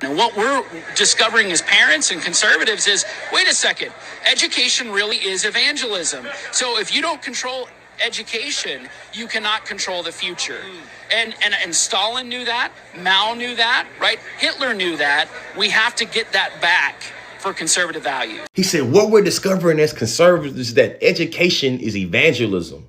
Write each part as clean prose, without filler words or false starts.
And what we're discovering as parents and conservatives is, wait a second, education really is evangelism. So if you don't control education, you cannot control the future. And Stalin knew that, Mao knew that, right? Hitler knew that. We have to get that back for conservative values. He said, what we're discovering as conservatives is that education is evangelism.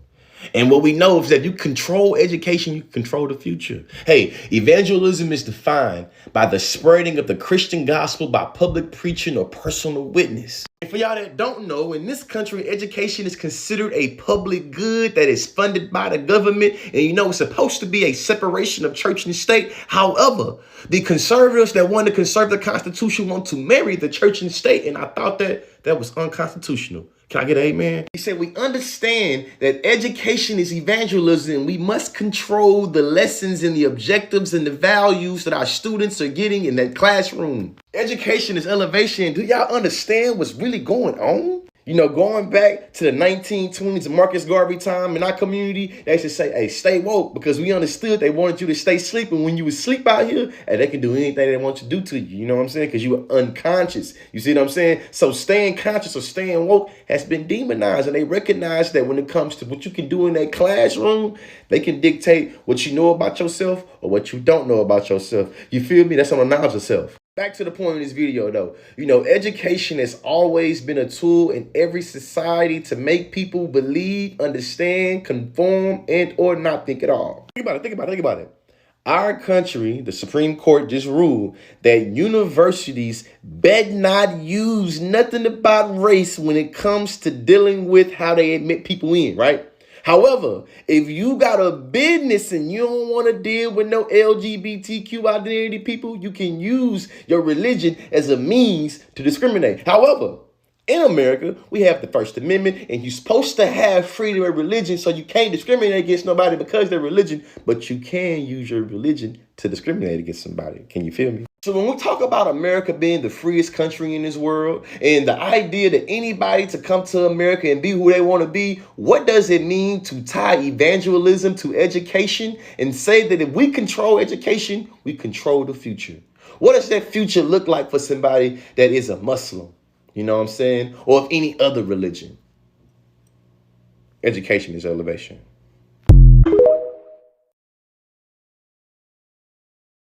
And what we know is that you control education, you control the future. Hey, evangelism is defined by the spreading of the Christian gospel by public preaching or personal witness. And for y'all that don't know, in this country, education is considered a public good that is funded by the government. And it's supposed to be a separation of church and state. However, the conservatives that want to conserve the Constitution want to marry the church and state. And I thought that was unconstitutional. Can I get an amen? He said, we understand that education is evangelism. We must control the lessons and the objectives and the values that our students are getting in that classroom. Education is elevation. Do y'all understand what's really going on? Going back to the 1920s, Marcus Garvey time in our community, they used to say, hey, stay woke, because we understood they wanted you to stay sleeping. When you would sleep out here, and they can do anything they want to do to you. You know what I'm saying? Because you were unconscious. You see what I'm saying? So staying conscious or staying woke has been demonized. And they recognize that when it comes to what you can do in that classroom, they can dictate what you know about yourself or what you don't know about yourself. You feel me? That's on the knowledge of self. Back to the point of this video, though. Education has always been a tool in every society to make people believe, understand, conform, and or not think at all. Think about it. Our country, the Supreme Court just ruled that universities bet not use nothing about race when it comes to dealing with how they admit people in, right? However, if you got a business and you don't want to deal with no LGBTQ identity people, you can use your religion as a means to discriminate. However, in America, we have the First Amendment, and you're supposed to have freedom of religion, so you can't discriminate against nobody because of their religion, but you can use your religion to discriminate against somebody. Can you feel me? So when we talk about America being the freest country in this world, and the idea that anybody to come to America and be who they want to be, what does it mean to tie evangelism to education and say that if we control education, we control the future? What does that future look like for somebody that is a Muslim? You know what I'm saying? Or of any other religion? Education is elevation.